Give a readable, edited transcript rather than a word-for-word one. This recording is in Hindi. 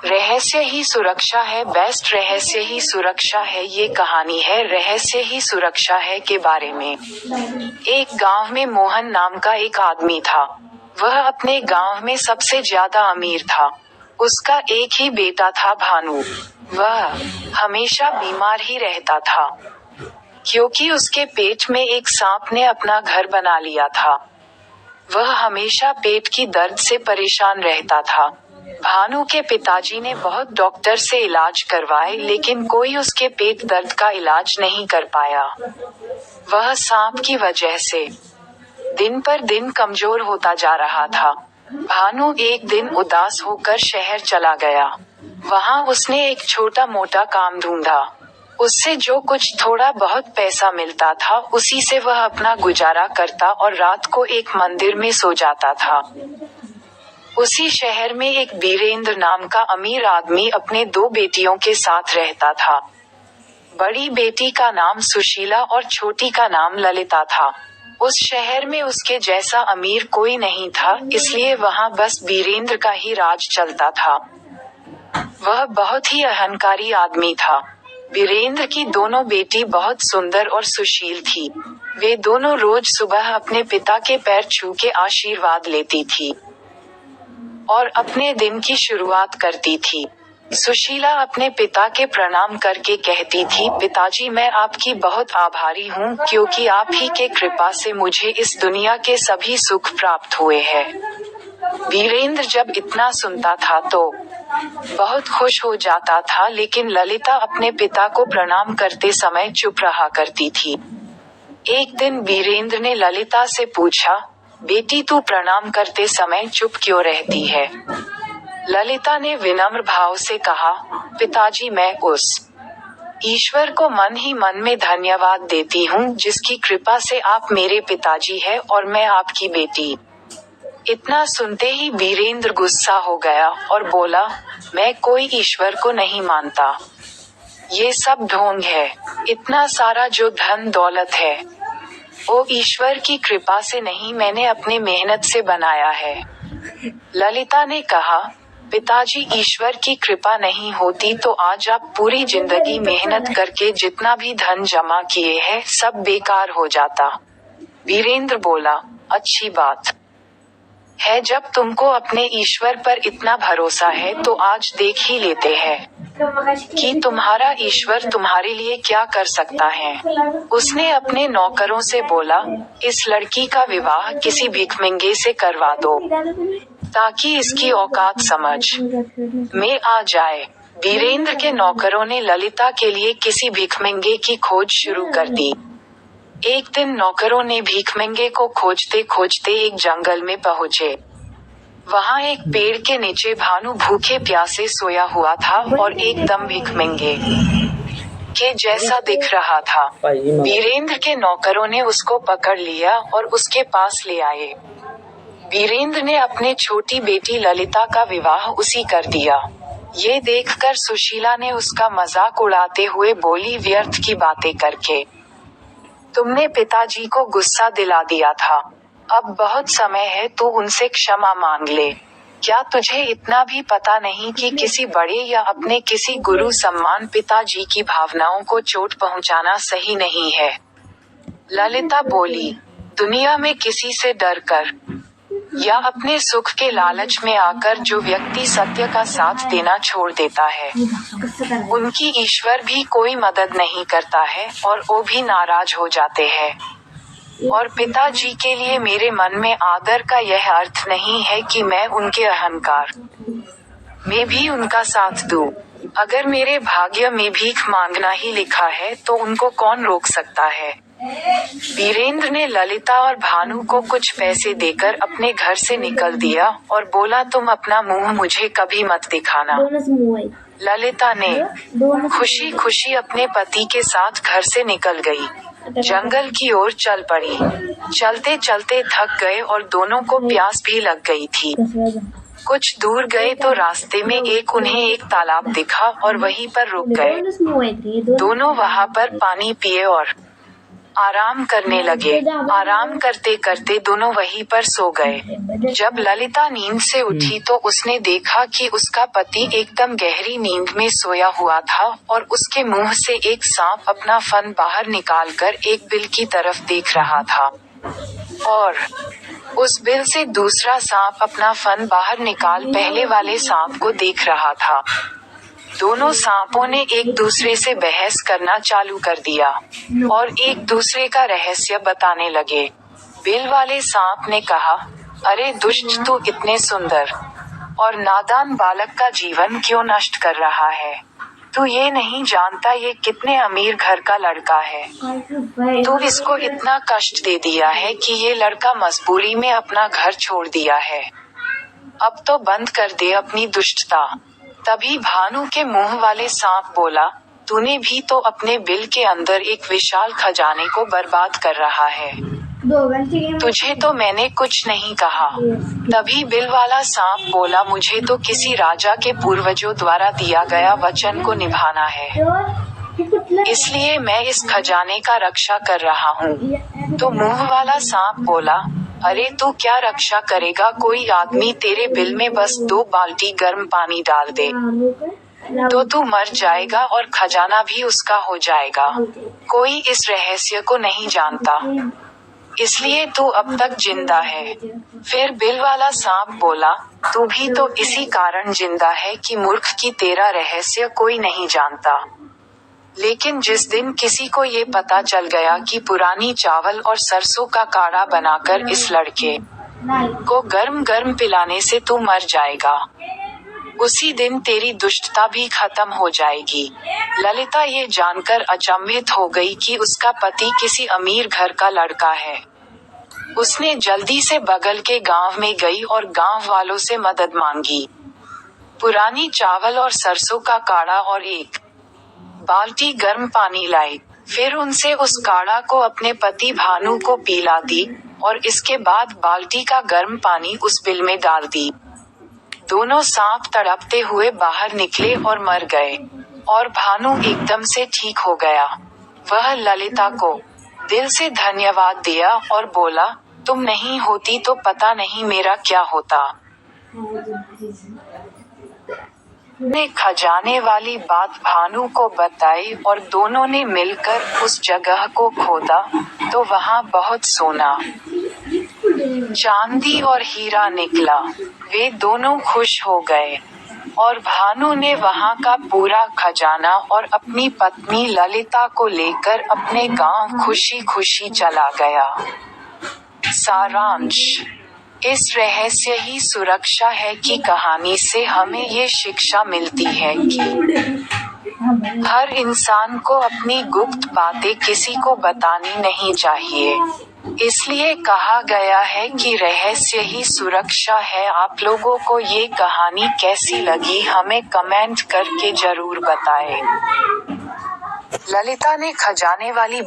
रहस्य ही सुरक्षा है, बेस्ट रहस्य ही सुरक्षा है। ये कहानी है रहस्य ही सुरक्षा है के बारे में। एक गांव में मोहन नाम का एक आदमी था। वह अपने गांव में सबसे ज्यादा अमीर था। उसका एक ही बेटा था भानु। वह हमेशा बीमार ही रहता था, क्योंकि उसके पेट में एक सांप ने अपना घर बना लिया था। वह हमेशा पेट की दर्द से परेशान रहता था। भानु के पिताजी ने बहुत डॉक्टर से इलाज करवाए, लेकिन कोई उसके पेट दर्द का इलाज नहीं कर पाया। वह सांप की वजह से दिन पर दिन कमजोर होता जा रहा था। भानु एक दिन उदास होकर शहर चला गया। वहां उसने एक छोटा मोटा काम ढूंढा। उससे जो कुछ थोड़ा बहुत पैसा मिलता था, उसी से वह अपना गुजारा करता और रात को एक मंदिर में सो जाता था। उसी शहर में एक बीरेंद्र नाम का अमीर आदमी अपने 2 बेटियों के साथ रहता था। बड़ी बेटी का नाम सुशीला और छोटी का नाम ललिता था। उस शहर में उसके जैसा अमीर कोई नहीं था, इसलिए वहां बस बीरेंद्र का ही राज चलता था। वह बहुत ही अहंकारी आदमी था। बीरेंद्र की दोनों बेटी बहुत सुंदर और सुशील थी। वे दोनों रोज सुबह अपने पिता के पैर छू के आशीर्वाद लेती थी और अपने दिन की शुरुआत करती थी। सुशीला अपने पिता के प्रणाम करके कहती थी, पिताजी मैं आपकी बहुत आभारी हूँ, क्योंकि आप ही के कृपा से मुझे इस दुनिया के सभी सुख प्राप्त हुए हैं। बीरेंद्र जब इतना सुनता था तो बहुत खुश हो जाता था, लेकिन ललिता अपने पिता को प्रणाम करते समय चुप रहा करती थी। एक दिन बीरेंद्र ने ललिता से पूछा, बेटी तू प्रणाम करते समय चुप क्यों रहती है? ललिता ने विनम्र भाव से कहा, पिताजी मैं उस ईश्वर को मन ही मन में धन्यवाद देती हूँ, जिसकी कृपा से आप मेरे पिताजी हैं और मैं आपकी बेटी। इतना सुनते ही बीरेंद्र गुस्सा हो गया और बोला, मैं कोई ईश्वर को नहीं मानता। ये सब ढोंग है। इतना सारा जो धन दौलत है, वो ईश्वर की कृपा से नहीं, मैंने अपने मेहनत से बनाया है। ललिता ने कहा, पिताजी ईश्वर की कृपा नहीं होती तो आज आप पूरी जिंदगी मेहनत करके जितना भी धन जमा किए हैं सब बेकार हो जाता। बीरेंद्र बोला, अच्छी बात है, जब तुमको अपने ईश्वर पर इतना भरोसा है तो आज देख ही लेते हैं कि तुम्हारा ईश्वर तुम्हारे लिए क्या कर सकता है। उसने अपने नौकरों से बोला, इस लड़की का विवाह किसी भिखमंगे से करवा दो, ताकि इसकी औकात समझ में आ जाए। बीरेंद्र के नौकरों ने ललिता के लिए किसी भिखमंगे की खोज शुरू कर दी। एक दिन नौकरों ने भिखमंगे को खोजते खोजते एक जंगल में पहुंचे। वहां एक पेड़ के नीचे भानु भूखे प्यासे सोया हुआ था और एकदम भिखमंगे के जैसा दिख रहा था। बीरेंद्र के नौकरों ने उसको पकड़ लिया और उसके पास ले आए। बीरेंद्र ने अपने छोटी बेटी ललिता का विवाह उसी कर दिया। ये देखकर सुशीला ने उसका मजाक उड़ाते हुए बोली, व्यर्थ की बातें करके तुमने पिताजी को गुस्सा दिला दिया था। अब बहुत समय है, तू उनसे क्षमा मांग ले। क्या तुझे इतना भी पता नहीं कि किसी बड़े या अपने किसी गुरु सम्मान पिताजी की भावनाओं को चोट पहुंचाना सही नहीं है? ललिता बोली, दुनिया में किसी से डर कर या अपने सुख के लालच में आकर जो व्यक्ति सत्य का साथ देना छोड़ देता है, उनकी ईश्वर भी कोई मदद नहीं करता है और वो भी नाराज हो जाते हैं। और पिताजी के लिए मेरे मन में आदर का यह अर्थ नहीं है कि मैं उनके अहंकार में भी उनका साथ दूं। अगर मेरे भाग्य में भीख मांगना ही लिखा है तो उनको कौन रोक सकता है? बीरेंद्र ने ललिता और भानु को कुछ पैसे देकर अपने घर से निकल दिया और बोला, तुम अपना मुंह मुझे कभी मत दिखाना। ललिता ने खुशी खुशी अपने पति के साथ घर से निकल गई। जंगल की ओर चल पड़ी। चलते चलते थक गए और दोनों को प्यास भी लग गई थी। कुछ दूर गए तो रास्ते में उन्हें एक तालाब दिखा और वहीं पर रुक गए। दोनों वहां पर पानी पिए और आराम करने लगे। आराम करते करते दोनों वहीं पर सो गए। जब ललिता नींद से उठी तो उसने देखा कि उसका पति एकदम गहरी नींद में सोया हुआ था और उसके मुंह से एक सांप अपना फन बाहर निकालकर एक बिल की तरफ देख रहा था। और उस बिल से दूसरा सांप अपना फन बाहर निकाल पहले वाले सांप को देख रहा था। दोनों सांपों ने एक दूसरे से बहस करना चालू कर दिया और एक दूसरे का रहस्य बताने लगे। बिल वाले सांप ने कहा, अरे दुष्ट, तू इतने सुंदर और नादान बालक का जीवन क्यों नष्ट कर रहा है? तू ये नहीं जानता ये कितने अमीर घर का लड़का है। तू इसको इतना कष्ट दे दिया है कि ये लड़का मजबूरी में अपना घर छोड़ दिया है। अब तो बंद कर दे अपनी दुष्टता। तभी भानु के मुंह वाले सांप बोला, तूने भी तो अपने बिल के अंदर एक विशाल खजाने को बर्बाद कर रहा है। तुझे तो मैंने कुछ नहीं कहा। तभी बिल वाला सांप बोला, मुझे तो किसी राजा के पूर्वजों द्वारा दिया गया वचन को निभाना है, इसलिए मैं इस खजाने का रक्षा कर रहा हूँ। तो मुंह वाला सांप बोला, अरे तू क्या रक्षा करेगा? कोई आदमी तेरे बिल में बस 2 बाल्टी गर्म पानी डाल दे तो तू मर जाएगा और खजाना भी उसका हो जाएगा। कोई इस रहस्य को नहीं जानता, इसलिए तू अब तक जिंदा है। फिर बिल वाला सांप बोला, तू भी तो इसी कारण जिंदा है कि मूर्ख की तेरा रहस्य कोई नहीं जानता। लेकिन जिस दिन किसी को ये पता चल गया कि पुरानी चावल और सरसों का काढ़ा बनाकर इस लड़के को गर्म गर्म पिलाने से तू मर जाएगा, उसी दिन तेरी दुष्टता भी खत्म हो जाएगी। ललिता ये जानकर अचंभित हो गई कि उसका पति किसी अमीर घर का लड़का है। उसने जल्दी से बगल के गांव में गई और गांव वालों से मदद मांगी। पुरानी चावल और सरसों का काढ़ा और एक बाल्टी गर्म पानी लाई। फिर उनसे उस काढ़ा को अपने पति भानु को पिला दी और इसके बाद बाल्टी का गर्म पानी उस बिल में डाल दी। दोनों सांप तड़पते हुए बाहर निकले और मर गए और भानु एकदम से ठीक हो गया। वह ललिता को दिल से धन्यवाद दिया और बोला, तुम नहीं होती तो पता नहीं मेरा क्या होता। ने खजाने वाली बात भानु को बताई और दोनों ने मिलकर उस जगह को खोदा तो वहां बहुत सोना, चांदी और हीरा निकला। वे दोनों खुश हो गए और भानु ने वहां का पूरा खजाना और अपनी पत्नी ललिता को लेकर अपने गांव खुशी खुशी चला गया। सारांश, इस रहस्य ही सुरक्षा है की कहानी से हमें ये शिक्षा मिलती है कि हर इंसान को अपनी गुप्त बातें किसी को बतानी नहीं चाहिए। इसलिए कहा गया है कि रहस्य ही सुरक्षा है। आप लोगों को ये कहानी कैसी लगी हमें कमेंट करके जरूर बताएं। ललिता ने खजाने वाली